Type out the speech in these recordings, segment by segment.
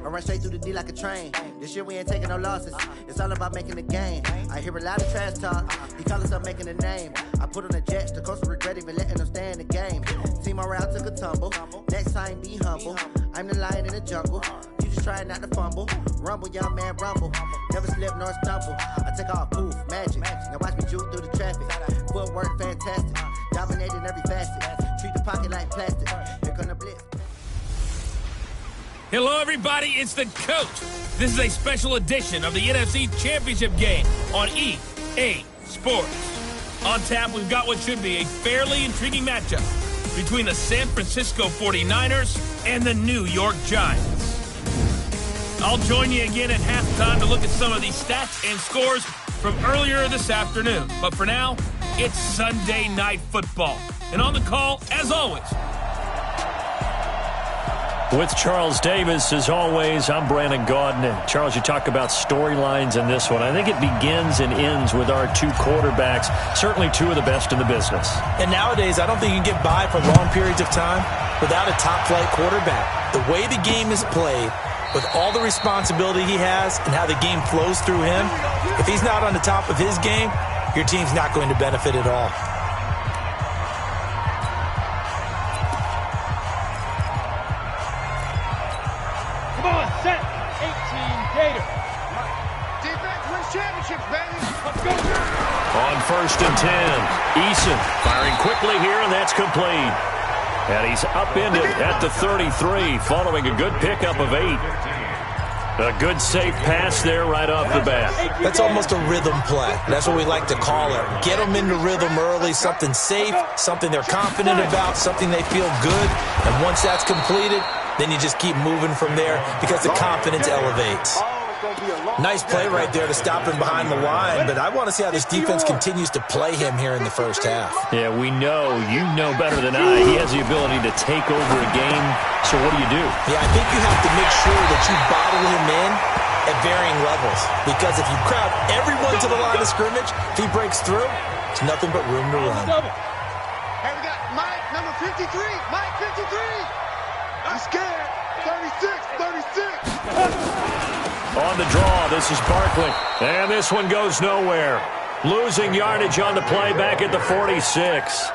I run straight through the D like a train. This year we ain't taking no losses. It's all about making the game. I hear a lot of trash talk. He call us up making a name. I put on the Jets. The coach will regret even letting them stay in the game. Team morale took a tumble. Next time be humble. I'm the lion in the jungle. You just trying not to fumble. Rumble, young man, rumble. Never slip nor stumble. I take off, poof, magic. Now watch me juke through the traffic. Footwork fantastic. Dominating every facet. Treat the pocket like plastic. Here come the blitz. Hello, everybody. It's the coach. This is a special edition of the NFC Championship game on EA Sports. On tap, we've got what should be a fairly intriguing matchup between the San Francisco 49ers and the New York Giants. I'll join you again at halftime to look at some of these stats and scores from earlier this afternoon. But for now, it's Sunday Night Football. And on the call, as always, with Charles Davis, as always, I'm Brandon Gaudin. And Charles, you talk about storylines in this one. I think it begins and ends with our two quarterbacks, certainly two of the best in the business. And nowadays, I don't think you can get by for long periods of time without a top-flight quarterback. The way the game is played, with all the responsibility he has and how the game flows through him, if he's not on the top of his game, your team's not going to benefit at all. On 1st and 10, Eason firing quickly here, and that's complete. And he's upended at the 33, following a good pickup of 8. A good safe pass there right off the bat. That's almost a rhythm play. That's what we like to call it. Get them into rhythm early, something safe, something they're confident about, something they feel good. And once that's completed, then you just keep moving from there because the confidence elevates. Nice play right there to stop him behind the line, but I want to see how this defense continues to play him here in the first half. Yeah, we know, you know better than I, he has the ability to take over a game, so what do? Yeah, I think you have to make sure that you bottle him in at varying levels, because if you crowd everyone to the line of scrimmage, if he breaks through, it's nothing but room to run. Hey, we got Mike, number 53, Mike 53. I'm scared, 36. On the draw, this is Barkley. And this one goes nowhere. Losing yardage on the play back at the 46.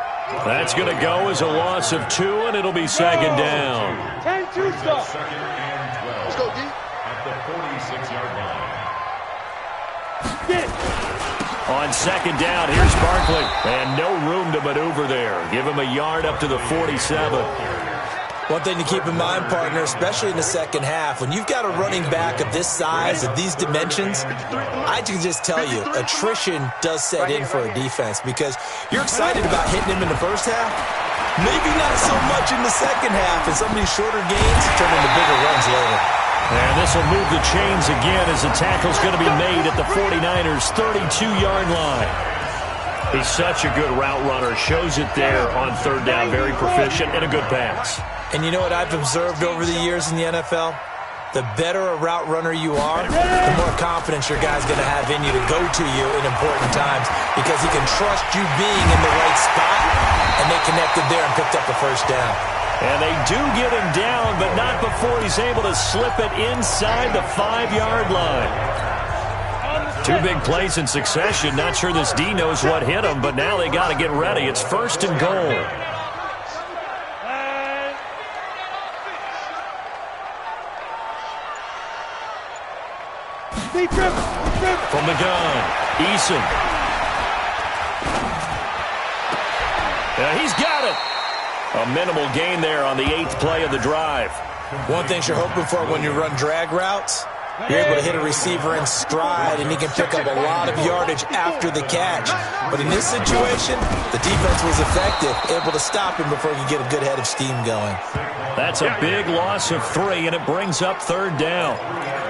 That's going to go as a loss of 2, and it'll be second down. 10-2 stop. Let's go, D. At the 46-yard line. Get it. On second down, here's Barkley. And no room to maneuver there. Give him a yard up to the 47. One thing to keep in mind, partner, especially in the second half, when you've got a running back of this size, of these dimensions, I can just tell you, attrition does set in for a defense because you're excited about hitting him in the first half, maybe not so much in the second half, and some of these shorter gains turn into bigger runs later. And this will move the chains again as the tackle's going to be made at the 49ers' 32-yard line. He's such a good route runner, shows it there on third down, very proficient, and a good pass. And you know what I've observed over the years in the NFL? The better a route runner you are, the more confidence your guy's going to have in you to go to you in important times because he can trust you being in the right spot, and they connected there and picked up the first down. And they do get him down, but not before he's able to slip it inside the 5-yard line. 2 big plays in succession. Not sure this D knows what hit him, but now they got to get ready. It's 1st and goal. From the gun, Eason. Yeah, he's got it. A minimal gain there on the 8th play of the drive. One thing you're hoping for when you run drag routes, you're able to hit a receiver in stride, and he can pick up a lot of yardage after the catch. But in this situation, the defense was effective, able to stop him before he could get a good head of steam going. That's a big loss of 3, and it brings up third down.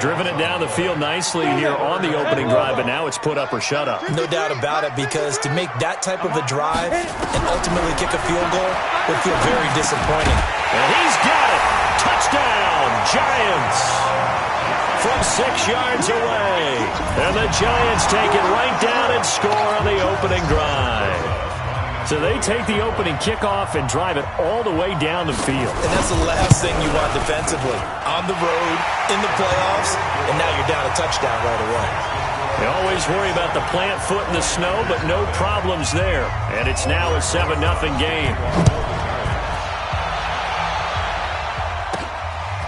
Driven it down the field nicely here on the opening drive, but now it's put up or shut up. No doubt about it, because to make that type of a drive and ultimately kick a field goal would feel very disappointing. And he's got it. Touchdown, Giants. From 6 yards away. And the Giants take it right down and score on the opening drive. So they take the opening kickoff and drive it all the way down the field. And that's the last thing you want defensively. On the road, in the playoffs, and now you're down a touchdown right away. They always worry about the plant foot in the snow, but no problems there. And it's now a 7-0 game.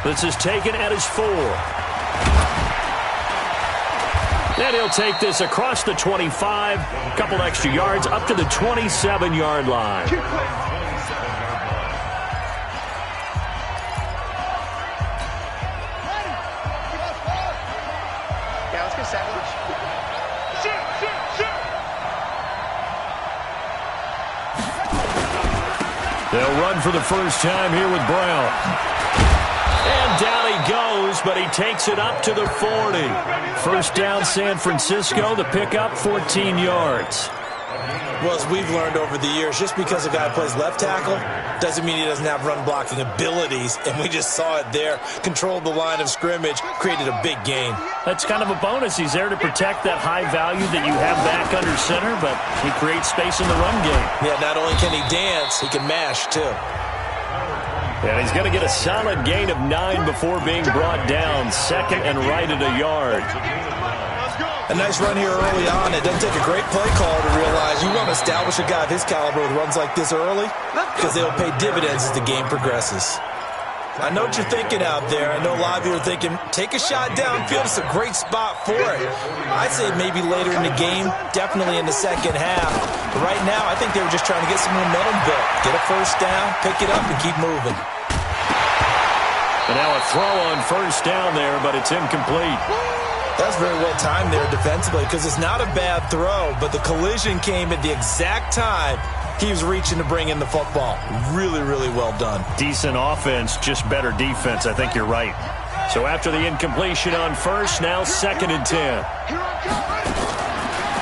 This is taken at his 4. And he'll take this across the 25, a couple extra yards, up to the 27-yard line. Yeah, let's get sandwich. They'll run for the first time here with Brown. And down he goes, but he takes it up to the 40. First down, San Francisco. The pickup, 14 yards. Well, as we've learned over the years, just because a guy plays left tackle doesn't mean he doesn't have run-blocking abilities, and we just saw it there. Controlled the line of scrimmage, created a big gain. That's kind of a bonus. He's there to protect that high value that you have back under center, but he creates space in the run game. Yeah, not only can he dance, he can mash, too. And he's going to get a solid gain of 9 before being brought down. Second and right at a yard. A nice run here early on. It doesn't take a great play call to realize you want to establish a guy of his caliber with runs like this early because they'll pay dividends as the game progresses. I know what you're thinking out there. I know a lot of you are thinking, take a shot downfield. It's a great spot for it. I'd say maybe later in the game, definitely in the second half. But right now, I think they were just trying to get some momentum built. Get a first down, pick it up, and keep moving. And now a throw on first down there, but it's incomplete. That's very well timed there defensively because it's not a bad throw, but the collision came at the exact time he was reaching to bring in the football. Really, really well done. Decent offense, just better defense. I think you're right. So after the incompletion on first, now 2nd and 10.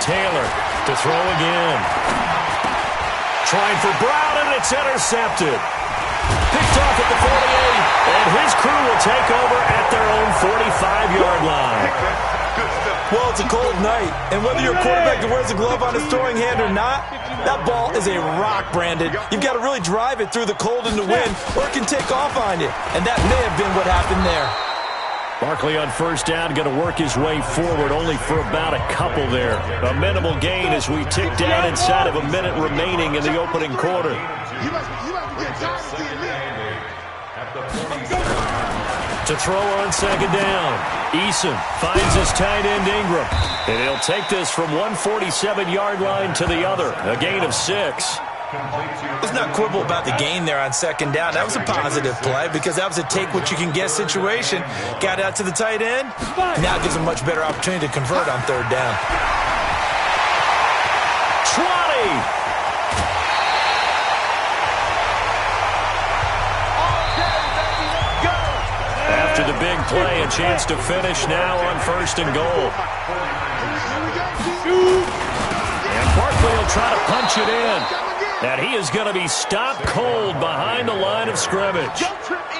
Taylor to throw again. Trying for Brown, and it's intercepted. Picked off at the 48, and his crew will take over at their own 45-yard line. Well, it's a cold night, and whether you're a quarterback that wears a glove on his throwing hand or not, that ball is a rock, Brandon. You've got to really drive it through the cold and the wind, or it can take off on you, and that may have been what happened there. Barkley on first down, going to work his way forward, only for about a couple there. A minimal gain as we tick down inside of a minute remaining in the opening quarter. To throw on second down. Eason finds his tight end Ingram. And he'll take this from one 47-yard line to the other. A gain of 6. Let's not quibble about the gain there on second down. That was a positive play because that was a take-what-you-can-get situation. Got out to the tight end. Now gives him a much better opportunity to convert on third down. 20! After the big play, a chance to finish now on 1st and goal. And Barkley will try to punch it in. And he is going to be stopped cold behind the line of scrimmage.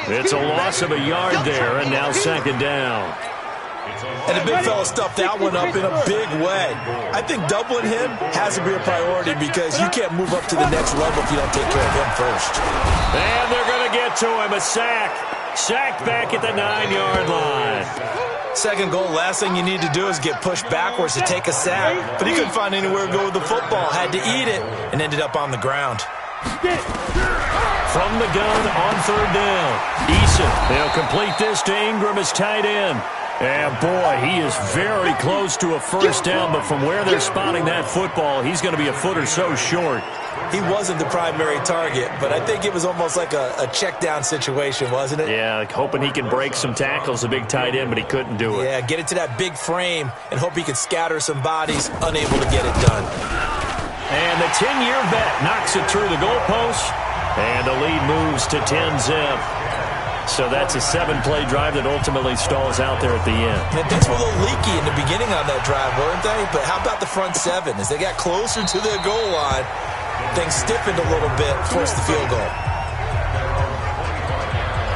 It's a loss of a yard there, and now 2nd down. And the big fella stuffed that one up in a big way. I think doubling him has to be a priority because you can't move up to the next level if you don't take care of him first. And they're going to get to him, a sack. Sacked back at the 9-yard line. 2nd goal, last thing you need to do is get pushed backwards to take a sack. But he couldn't find anywhere to go with the football. Had to eat it and ended up on the ground. From the gun on 3rd down. Eason, they'll complete this to Ingram as tight end. And boy, he is very close to a first down, but from where they're spotting that football, he's going to be a foot or so short. He wasn't the primary target, but I think it was almost like a check down situation, wasn't it? Yeah, like hoping he can break some tackles, a big tight end, but he couldn't do it. Yeah, get it to that big frame and hope he could scatter some bodies, unable to get it done. And the 10-year vet knocks it through the goalpost, and the lead moves to 10-zip. So that's a 7-play drive that ultimately stalls out there at the end. And things were a little leaky in the beginning on that drive, weren't they? But how about the front 7? As they got closer to their goal line, things stiffened a little bit, forced the field goal.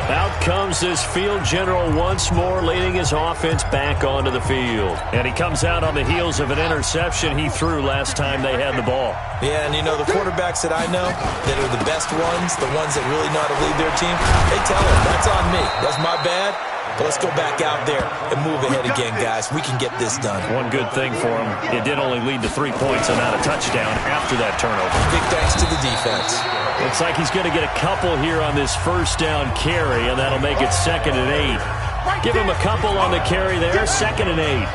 About comes this field general once more, leading his offense back onto the field. And he comes out on the heels of an interception he threw last time they had the ball. Yeah, and you know, the quarterbacks that I know that are the best ones, the ones that really know how to lead their team, they tell them, that's on me. That's my bad. But let's go back out there and move ahead again, guys. We can get this done. One good thing for him, it did only lead to 3 points and not a touchdown after that turnover. Big thanks to the defense. Looks like he's going to get a couple here on this first down carry, and that'll make it 2nd and 8. Give him a couple on the carry there, 2nd and 8.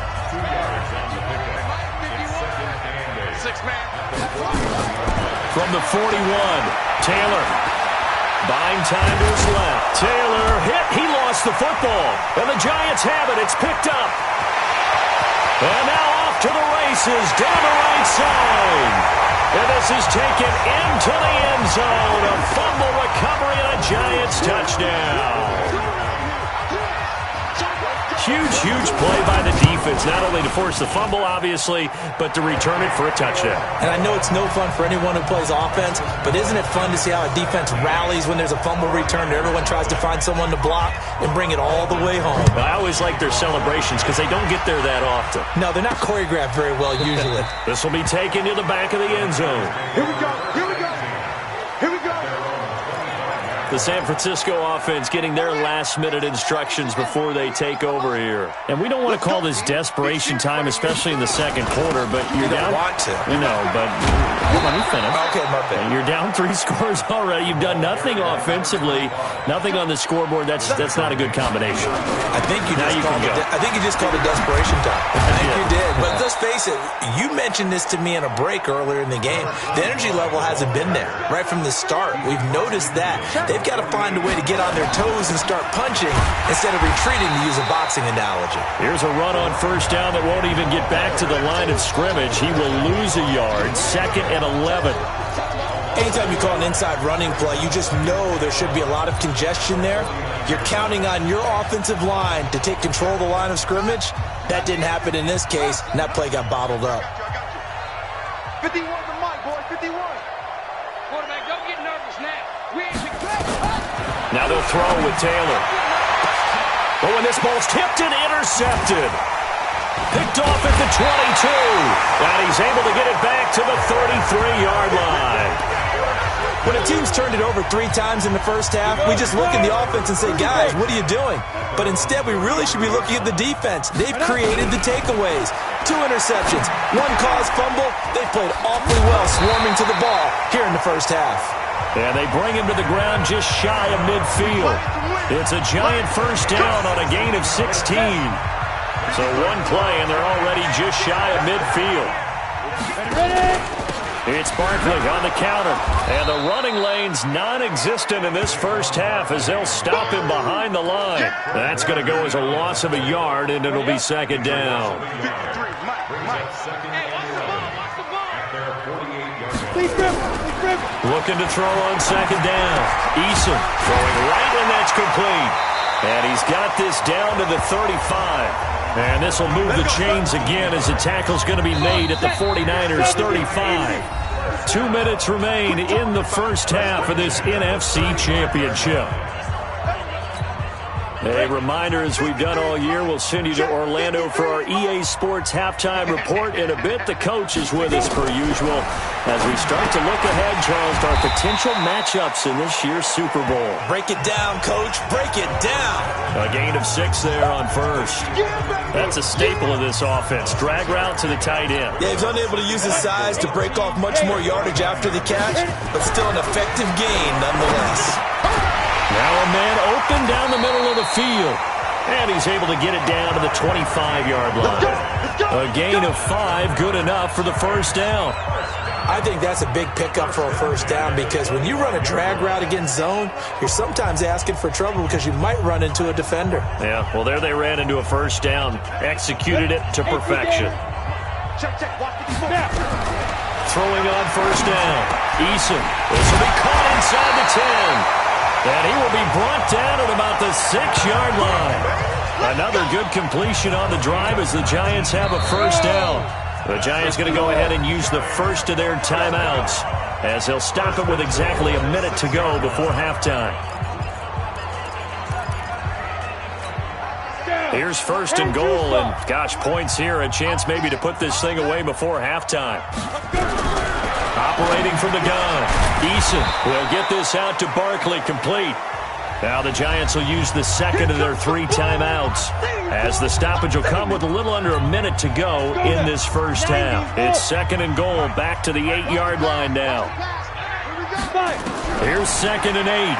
From the 41, Taylor. Buying time to his left. Taylor hit. He lost the football. And the Giants have it. It's picked up. And now off to the races down the right side. And this is taken into the end zone. A fumble recovery and a Giants touchdown. Huge play by the defense, not only to force the fumble, obviously, but to return it for a touchdown. And I know it's no fun for anyone who plays offense, but isn't it fun to see how a defense rallies when there's a fumble return and everyone tries to find someone to block and bring it all the way home? I always like their celebrations because they don't get there that often. No, they're not choreographed very well usually. This will be taken to the back of the end zone. Here we go. Here we go. Here we go. The San Francisco offense getting their last-minute instructions before they take over here. And we don't want to call this desperation time, especially in the second quarter, but you're down. You don't want to. You know, but let me finish. Okay, my bad. You're down 3 scores already. You've done nothing offensively, nothing on the scoreboard. That's not a good combination. I think you just called it desperation time. I think you did. But let's face it, you mentioned this to me in a break earlier in the game. The energy level hasn't been there right from the start. We've noticed that. They've got to find a way to get on their toes and start punching instead of retreating, to use a boxing analogy. Here's a run on first down that won't even get back to the line of scrimmage. He will lose a yard. 2nd and 11. Anytime you call an inside running play, you just know there should be a lot of congestion there. You're counting on your offensive line to take control of the line of scrimmage. That didn't happen in this case, and that play got bottled up. 51 to Mike, boy, 51. Quarterback, don't get nervous now. We ain't Now they'll throw with Taylor. But when this ball's tipped and intercepted. Picked off at the 22. And he's able to get it back to the 33-yard line. When a team's turned it over 3 times in the first half, we just look at the offense and say, guys, what are you doing? But instead, we really should be looking at the defense. They've created the takeaways. 2 interceptions, 1 caused fumble. They've played awfully well swarming to the ball here in the first half. And they bring him to the ground just shy of midfield. It's a Giant first down on a gain of 16. So 1 play, and they're already just shy of midfield. It's Barkley on the counter. And the running lane's non-existent in this first half as they'll stop him behind the line. That's going to go as a loss of a yard, and it'll be 2nd down. Looking to throw on 2nd down. Eason throwing right, and that's complete. And he's got this down to the 35. And this will move the chains again as the tackle's going to be made at the 49ers 35. 2 minutes remain in the first half of this NFC Championship. A reminder, as we've done all year, we'll send you to Orlando for our EA Sports halftime report in a bit. The coach is with us per usual as we start to look ahead, Charles, to our potential matchups in this year's Super Bowl. Break it down, Coach. Break it down. A gain of 6 there on first. That's a staple of this offense. Drag route to the tight end. Yeah, he's unable to use his size to break off much more yardage after the catch, but still an effective gain nonetheless. Now a man open down the middle of the field. And he's able to get it down to the 25-yard line. A gain of 5, good enough for the first down. I think that's a big pickup for a first down because when you run a drag route against zone, you're sometimes asking for trouble because you might run into a defender. Yeah, well, there they ran into a first down. Executed it to perfection. Throwing on first down. Eason. This will be caught inside the 10. And he will be brought down at about the 6-yard line. Another good completion on the drive as the Giants have a first down. The Giants going to go ahead and use the first of their timeouts as they'll stop it with exactly a minute to go before halftime. Here's first and goal, and gosh, points here, a chance maybe to put this thing away before halftime. Operating from the gun, Eason will get this out to Barkley, complete. Now the Giants will use the second of their 3 timeouts, as the stoppage will come with a little under a minute to go in this first half. It's second and goal, back to the 8-yard line now. Here's second and 8.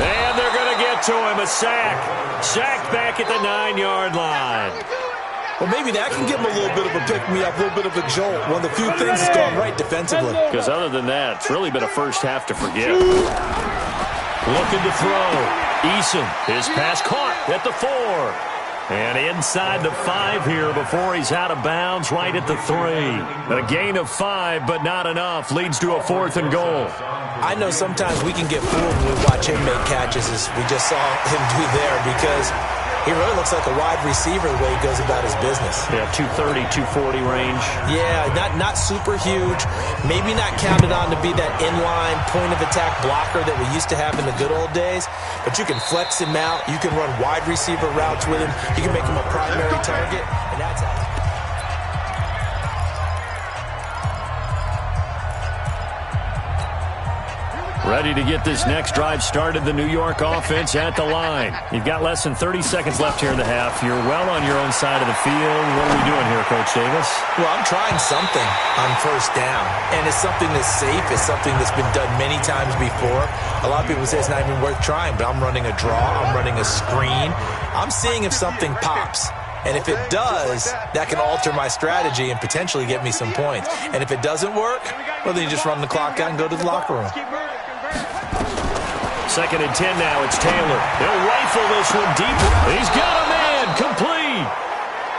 And they're going to get to him, a sack. Sack back at the 9-yard line. Well, maybe that can give him a little bit of a pick-me-up, a little bit of a jolt. One of the few things that's gone right defensively. Because other than that, it's really been a first half to forget. Looking to throw. Eason, his pass caught at the 4. And inside the 5 here before he's out of bounds, right at the 3. A gain of 5, but not enough. Leads to a 4th and goal. I know sometimes we can get fooled when we watch him make catches, as we just saw him do there, because he really looks like a wide receiver the way he goes about his business. Yeah, 230, 240 range. Yeah, not super huge. Maybe not counted on to be that inline point-of-attack blocker that we used to have in the good old days. But you can flex him out. You can run wide receiver routes with him. You can make him a primary target. And that's how. Ready to get this next drive started, the New York offense at the line. You've got less than 30 seconds left here in the half. You're well on your own side of the field. What are we doing here, Coach Davis? Well, I'm trying something on first down, and it's something that's safe. It's something that's been done many times before. A lot of people say it's not even worth trying, but I'm running a draw. I'm running a screen. I'm seeing if something pops. And if it does, that can alter my strategy and potentially get me some points. And if it doesn't work, well, then you just run the clock out and go to the locker room. Second and 10 now. It's Taylor. He'll rifle this one deep. He's got a man. Complete.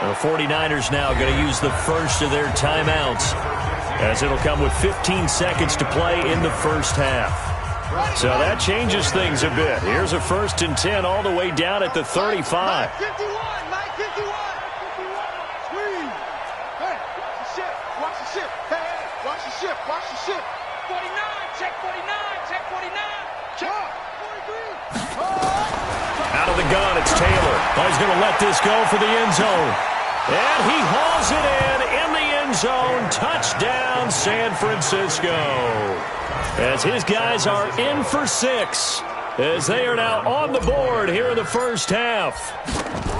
The 49ers now going to use the first of their timeouts, as it'll come with 15 seconds to play in the first half. So that changes things a bit. Here's a first and 10 all the way down at the 35. Out of the gun, it's Taylor. Oh, he's going to let this go for the end zone. And he hauls it in the end zone. Touchdown, San Francisco. As his guys are in for 6, as they are now on the board here in the first half.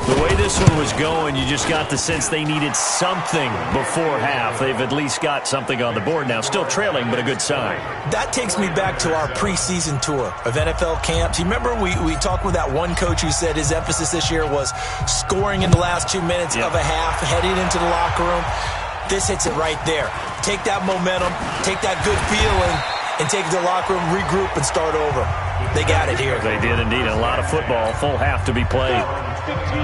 The way this one was going, you just got the sense they needed something before half. They've at least got something on the board now. Still trailing, but a good sign. That takes me back to our preseason tour of NFL camps. You remember we talked with that one coach who said his emphasis this year was scoring in the last 2 minutes of a half, heading into the locker room. This hits it right there. Take that momentum, take that good feeling, and take it to the locker room, regroup, and start over. They got it here. They did indeed. A lot of football, full half to be played.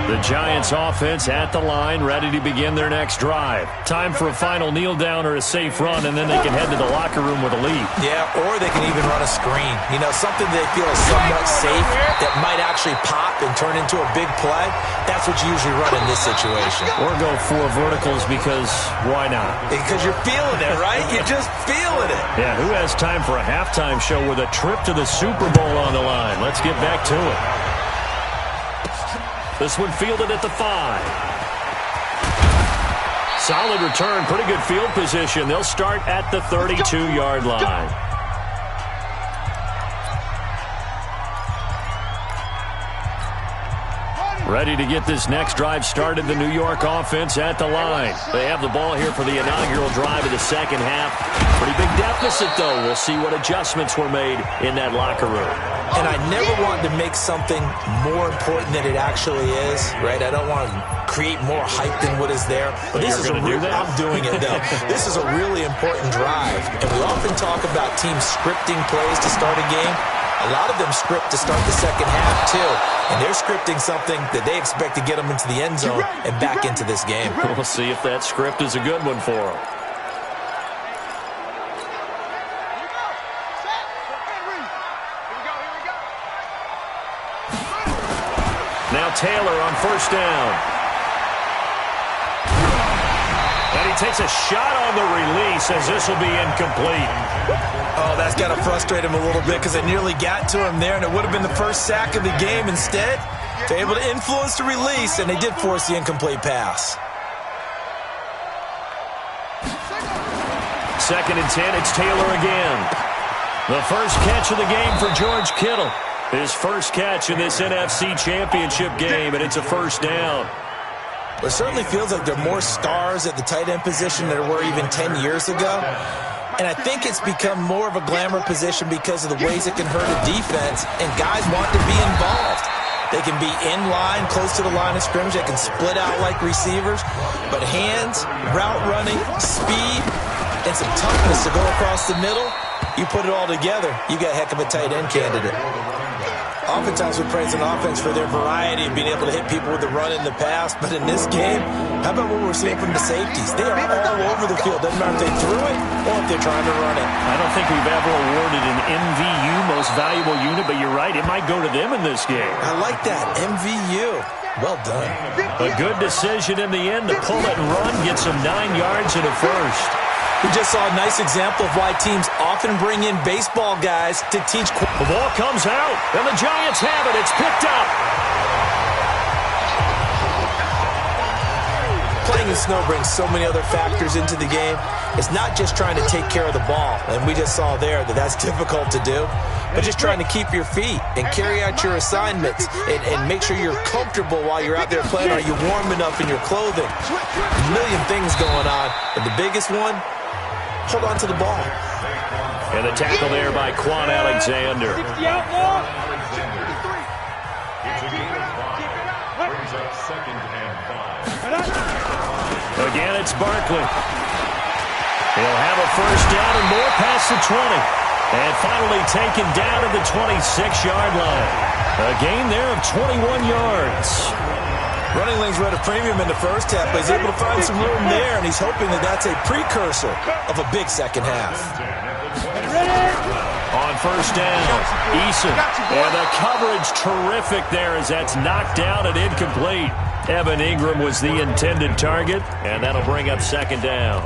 The Giants offense at the line, ready to begin their next drive. Time for a final kneel down or a safe run, and then they can head to the locker room with a lead. Yeah, or they can even run a screen. You know, something they feel is somewhat safe that might actually pop and turn into a big play. That's what you usually run in this situation. Or go 4 verticals, because why not? Because you're feeling it, right? You're just feeling it. Yeah, who has time for a halftime show with a trip to the Super Bowl on the line? Let's get back to it. This one fielded at the 5. Solid return, pretty good field position. They'll start at the 32-yard line. Ready to get this next drive started, the New York offense at the line. They have the ball here for the inaugural drive of the second half. Pretty big deficit, though. We'll see what adjustments were made in that locker room. And I never want to make something more important than it actually is, right? I don't want to create more hype than what is there. But this is I'm doing it, though. This is a really important drive. And we often talk about teams scripting plays to start a game. A lot of them script to start the second half, too. And they're scripting something that they expect to get them into the end zone and back into this game. We'll see if that script is a good one for them. Now Taylor on first down. And he takes a shot on the release as this will be incomplete. Oh, that's got to frustrate him a little bit because it nearly got to him there, and it would have been the first sack of the game. Instead, they're able to influence the release, and they did force the incomplete pass. 2nd and 10, it's Taylor again. The first catch of the game for George Kittle. His first catch in this NFC Championship game, and it's a first down. It certainly feels like there are more stars at the tight end position than there were even 10 years ago. And I think it's become more of a glamour position because of the ways it can hurt a defense, and guys want to be involved. They can be in line, close to the line of scrimmage. They can split out like receivers. But hands, route running, speed, and some toughness to go across the middle, you put it all together, you got a heck of a tight end candidate. Oftentimes we praise an offense for their variety of being able to hit people with the run in the pass, but in this game, how about what we're seeing from the safeties? They are all over the field. Doesn't matter if they threw it or if they're trying to run it. I don't think we've ever awarded an MVU, most valuable unit, but you're right, it might go to them in this game. I like that, MVU. Well done. A good decision in the end to pull it and run, get some 9 yards and a first. We just saw a nice example of why teams often bring in baseball guys to teach. The ball comes out, and the Giants have it. It's picked up. Playing in snow brings so many other factors into the game. It's not just trying to take care of the ball, and we just saw there that that's difficult to do, but just trying to keep your feet and carry out your assignments and make sure you're comfortable while you're out there playing. Are you warm enough in your clothing? A million things going on, but the biggest one, hold on to the ball. And the tackle there by Quan Alexander. It's a gain of 5. Brings up 2nd and 5. Again, it's Barkley. He'll have a first down and more past the 20. And finally taken down at the 26-yard line. A gain there of 21 yards. Running lanes were at a premium in the first half, but he's able to find some room there, and he's hoping that that's a precursor of a big second half. On first down, Eason. And the coverage terrific there as that's knocked down and incomplete. Evan Ingram was the intended target, and that'll bring up 2nd down.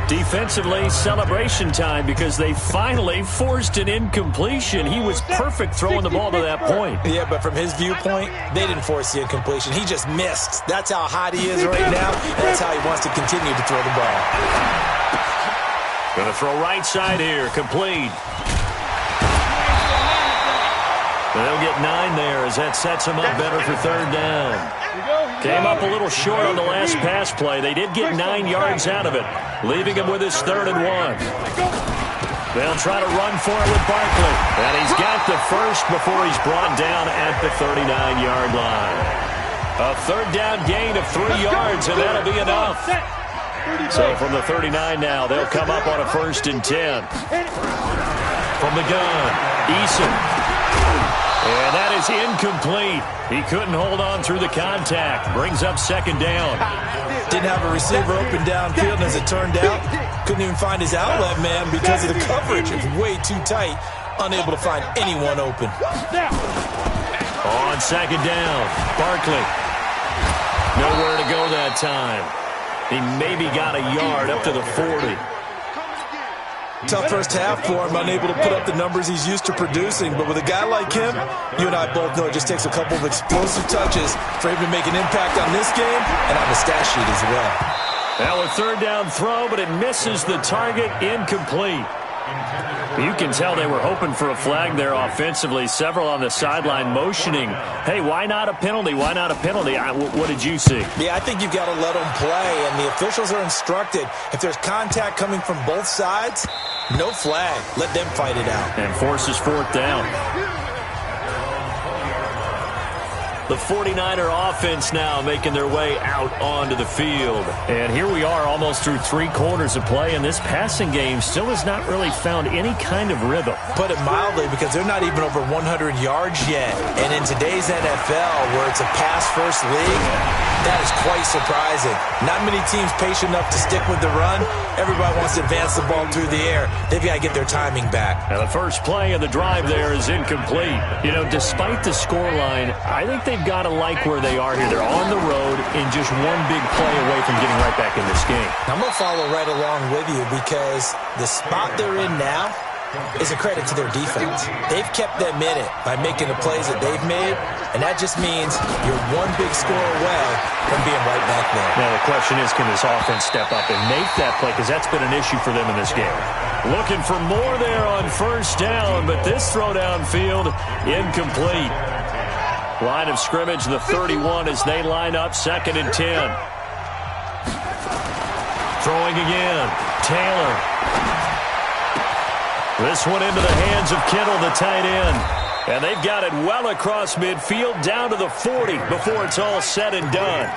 Defensively, celebration time because they finally forced an incompletion. He was perfect throwing the ball to that point. Yeah, but from his viewpoint, they didn't force the incompletion. He just missed. That's how hot he is right now, and that's how he wants to continue to throw the ball. Going to throw right side here, complete. They'll get 9 there as that sets him up better for 3rd down. Came up a little short on the last pass play. They did get 9 yards out of it, leaving him with his 3rd and 1. They'll try to run for it with Barkley. And he's got the first before he's brought down at the 39-yard line. A 3rd down gain of 3 yards, and that'll be enough. So from the 39 now, they'll come up on a 1st and 10. From the gun, Eason. And that is incomplete. He couldn't hold on through the contact. Brings up 2nd down. Didn't have a receiver open downfield, and as it turned out, couldn't even find his outlet man because of the coverage. It's way too tight. Unable to find anyone open. On 2nd down, Barkley. Nowhere to go that time. He maybe got a yard up to the 40. Tough first half for him, unable to put up the numbers he's used to producing. But with a guy like him, you and I both know it just takes a couple of explosive touches for him to make an impact on this game and on the stat sheet as well. Now a 3rd down throw, but it misses the target, incomplete. You can tell they were hoping for a flag there offensively. Several on the sideline motioning, hey, why not a penalty? Why not a penalty? What did you see? Yeah, I think you've got to let them play, and the officials are instructed. If there's contact coming from both sides, no flag. Let them fight it out. And forces 4th down. The 49er offense now making their way out onto the field. And here we are almost through 3 quarters of play, and this passing game still has not really found any kind of rhythm. Put it mildly, because they're not even over 100 yards yet. And in today's NFL, where it's a pass-first league, that is quite surprising. Not many teams patient enough to stick with the run. Everybody wants to advance the ball through the air. They've got to get their timing back. Now the first play of the drive there is incomplete. You know, despite the scoreline, I think they've they've got to like where they are here. They're on the road and just one big play away from getting right back in this game. I'm going to follow right along with you because the spot they're in now is a credit to their defense. They've kept them in it by making the plays that they've made, and that just means you're one big score away from being right back there. Now the question is, can this offense step up and make that play? Because that's been an issue for them in this game. Looking for more there on first down, but this throw downfield incomplete. Line of scrimmage, the 31 as they line up, 2nd and 10. Throwing again, Taylor. This one into the hands of Kittle, the tight end. And they've got it well across midfield, down to the 40 before it's all said and done.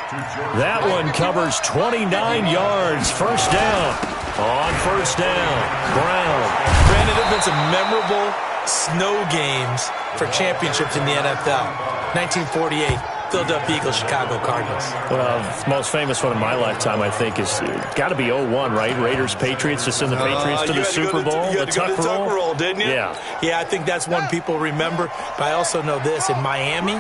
That one covers 29 yards. First down. On first down, Brown. Brandon, there have been some memorable snow games for championships in the NFL. 1948. Philadelphia Eagles, Chicago Cardinals. Well, the most famous one in my lifetime, I think, is got to be 01, right? Raiders-Patriots to send the Patriots to the Super Bowl. You had to go to the Tuck roll, didn't you? Yeah. Yeah, I think that's one people remember. But I also know this. In Miami,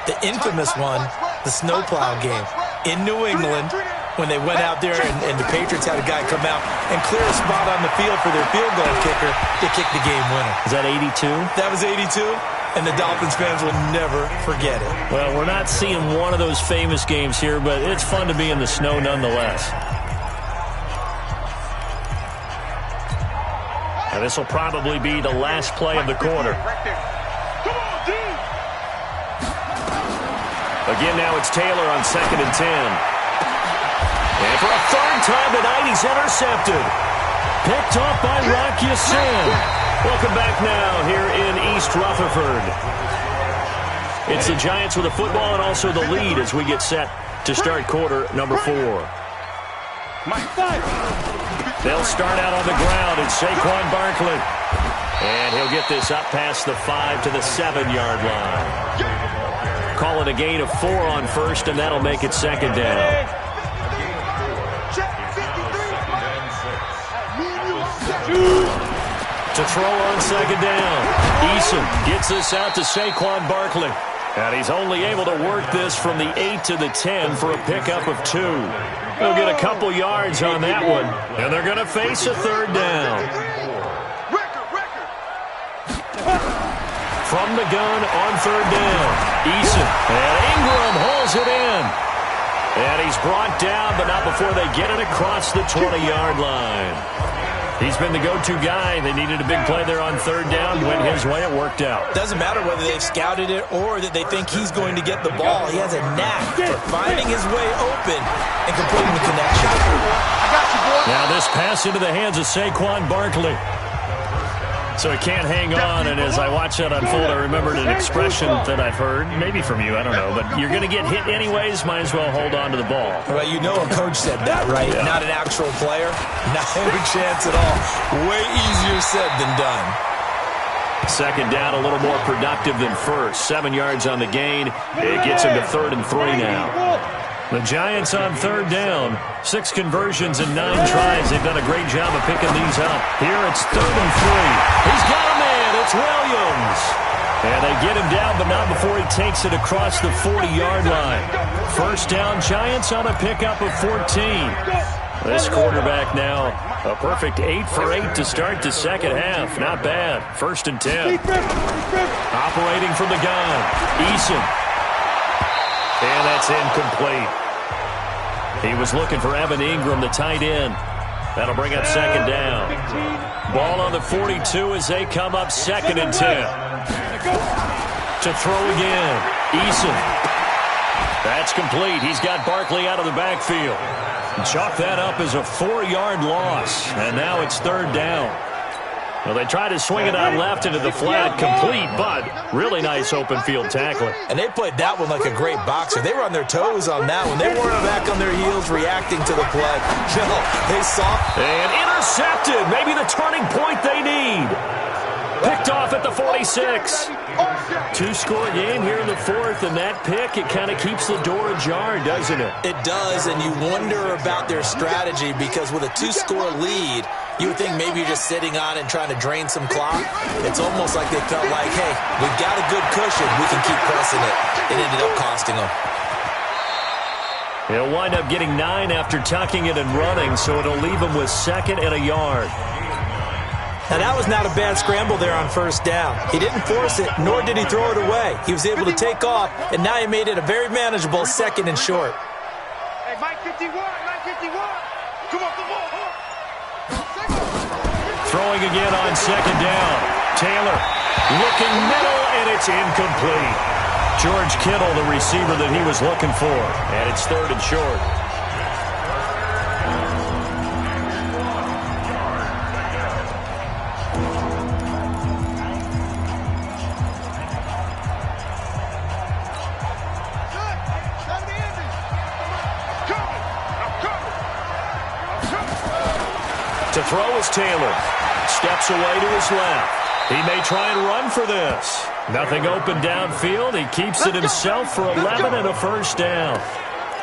the infamous one, the snowplow game. In New England, when they went out there and the Patriots had a guy come out and clear a spot on the field for their field goal kicker to kick the game winner. Is that 82? That was 82. And the Dolphins fans will never forget it. Well, we're not seeing one of those famous games here, but it's fun to be in the snow nonetheless. And this will probably be the last play of the quarter. Again, now it's Taylor on 2nd and 10. And for a third time tonight, he's intercepted. Picked off by Rock Ya-Sin. Welcome back now here in East Rutherford. It's the Giants with the football and also the lead as we get set to start quarter number 4. They'll start out on the ground. It's Saquon Barkley. And he'll get this up past the 5 to the 7-yard line. Call it a gain of 4 on first, and that'll make it 2nd down. To throw on 2nd down. Eason gets this out to Saquon Barkley. And he's only able to work this from the 8 to the 10 for a pickup of 2. They'll get a couple yards on that one. And they're going to face a 3rd down. From the gun on 3rd down. Eason. And Ingram hauls it in. And he's brought down, but not before they get it across the 20-yard line. He's been the go-to guy. They needed a big play there on 3rd down. Went his way. It worked out. Doesn't matter whether they've scouted it or that they think he's going to get the ball. He has a knack for finding his way open and completing the connection. Now this pass into the hands of Saquon Barkley. So he can't hang on, and as I watch that unfold, I remembered an expression that I've heard, maybe from you, I don't know, but you're going to get hit anyways, might as well hold on to the ball. Well, you know a coach said that, right? Yeah. Not an actual player. Not a chance at all. Way easier said than done. 2nd down, a little more productive than first. 7 yards on the gain. It gets him to 3rd and 3 now. The Giants on 3rd down. 6 conversions and 9 tries. They've done a great job of picking these up. Here it's 3rd and 3. He's got a man. It's Williams. And they get him down, but not before he takes it across the 40-yard line. First down, Giants on a pickup of 14. This quarterback now, a perfect 8 for 8 to start the second half. Not bad. 1st and 10. Operating from the gun. Eason. And that's incomplete. He was looking for Evan Ingram, the tight end. That'll bring up 2nd down. Ball on the 42 as they come up 2nd and 10. To throw again. Eason. That's complete. He's got Barkley out of the backfield. Chalk that up as a 4-yard loss. And now it's 3rd down. Well, they tried to swing it out left into the flat, complete, but really nice open field tackling. And they played that one like a great boxer. They were on their toes on that one. They weren't back on their heels reacting to the play. No, they saw. And intercepted. Maybe the turning point they need. Picked off at the 46. 2-score game here in the 4th, and that pick, it kind of keeps the door ajar, doesn't it? It does, and you wonder about their strategy because with a 2-score lead, You would think maybe you're just sitting on it and trying to drain some clock. It's almost like they felt like, hey, we've got a good cushion. We can keep pressing it. It ended up costing them. He'll wind up getting 9 after tucking it and running, so it'll leave him with 2nd and a yard. Now, that was not a bad scramble there on first down. He didn't force it, nor did he throw it away. He was able to take off, and now he made it a very manageable 2nd and short. Hey, Mike 51, Mike 51. Come on, come on. Throwing again on 2nd down. Taylor looking middle, and it's incomplete. George Kittle, the receiver that he was looking for, and it's 3rd and short. To throw is Taylor. Steps away to his left. He may try and run for this. Nothing open downfield. He keeps it himself for 11 and a first down.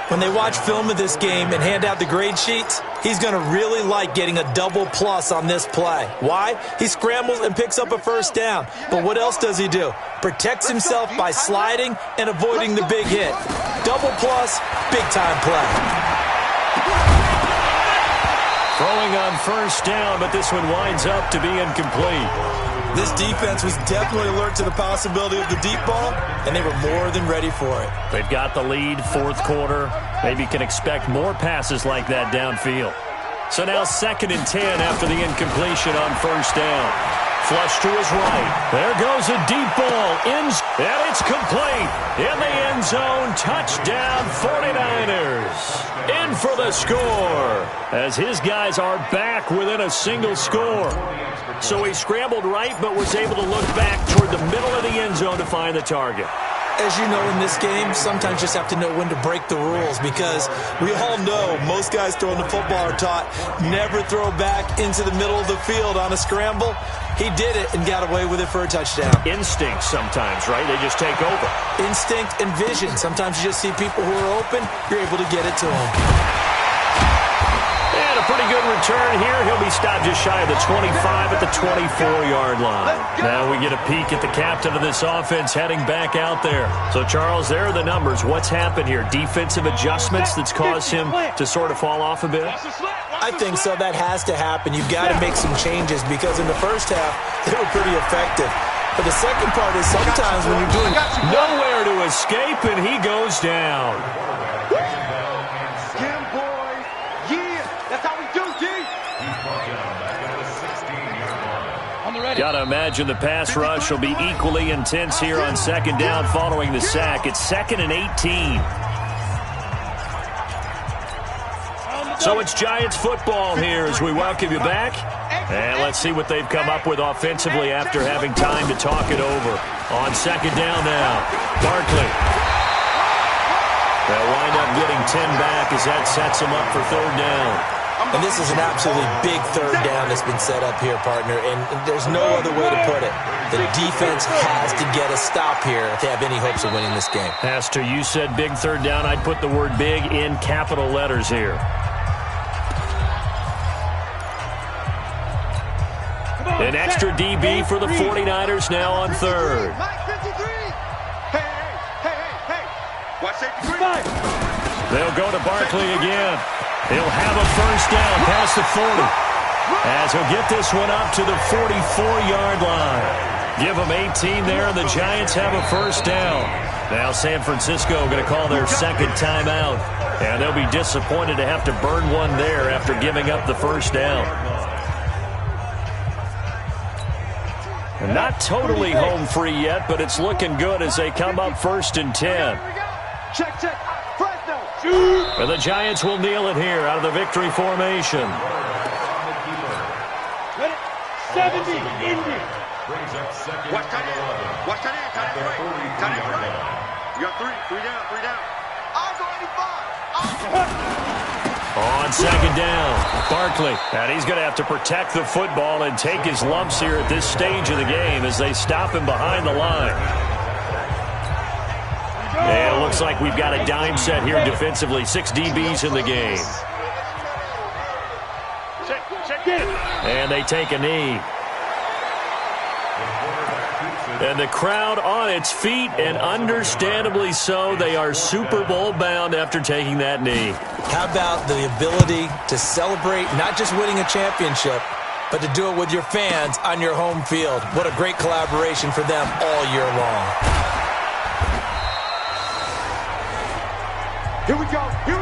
When they watch film of this game and hand out the grade sheets, he's going to really like getting a double plus on this play. Why? He scrambles and picks up a first down. But what else does he do? Protects himself by sliding and avoiding the big hit. Double plus, big-time play. Throwing on first down, but this one winds up to be incomplete. This defense was definitely alert to the possibility of the deep ball, and they were more than ready for it. They've got the lead, 4th quarter. Maybe can expect more passes like that downfield. So now 2nd and 10 after the incompletion on first down. Flush to his right. There goes a deep ball. And it's complete. In the end zone. Touchdown 49ers. In for the score. As his guys are back within a single score. So he scrambled right but was able to look back toward the middle of the end zone to find the target. As you know, in this game, sometimes you just have to know when to break the rules, because we all know most guys throwing the football are taught never throw back into the middle of the field on a scramble. He did it and got away with it for a touchdown. Instinct sometimes, right? They just take over. Instinct and vision. Sometimes you just see people who are open, you're able to get it to them. And a pretty good return here. He'll be stopped just shy of the 25 at the 24-yard line. Now we get a peek at the captain of this offense heading back out there. So, Charles, there are the numbers. What's happened here? Defensive adjustments that's caused him to sort of fall off a bit? I think so. That has to happen. You've got to make some changes, because in the first half, they were pretty effective. But the second part is sometimes when you're doing nowhere to escape, and he goes down. Got to imagine the pass rush will be equally intense here on 2nd down following the sack. It's 2nd and 18. So it's Giants football here as we welcome you back. And let's see what they've come up with offensively after having time to talk it over. On 2nd down now, Barkley. They'll wind up getting 10 back as that sets them up for 3rd down. And this is an absolutely big 3rd down that's been set up here, partner, and there's no other way to put it. The defense has to get a stop here if they have any hopes of winning this game. Has to. You said big 3rd down. I'd put the word big in capital letters here. An extra DB for the 49ers now on 3rd. They'll go to Barkley again. He'll have a first down past the 40. As he'll get this one up to the 44-yard line. Give them 18 there, and the Giants have a first down. Now San Francisco going to call their 2nd timeout. And they'll be disappointed to have to burn one there after giving up the first down. And not totally home free yet, but it's looking good as they come up 1st and 10. Check, check. And the Giants will kneel it here out of the victory formation. 70, Indy. Watch tight end. Watch tight end. Tight end right. Tight end right. You got 3 down, 3 down. I'll go 85. On 2nd down, Barkley. And he's going to have to protect the football and take his lumps here at this stage of the game as they stop him behind the line. And it looks like we've got a dime set here defensively. 6 DBs in the game. Check And they take a knee. And the crowd on its feet, and understandably so. They are Super Bowl bound after taking that knee. How about the ability to celebrate not just winning a championship, but to do it with your fans on your home field? What a great collaboration for them all year long. Here we go.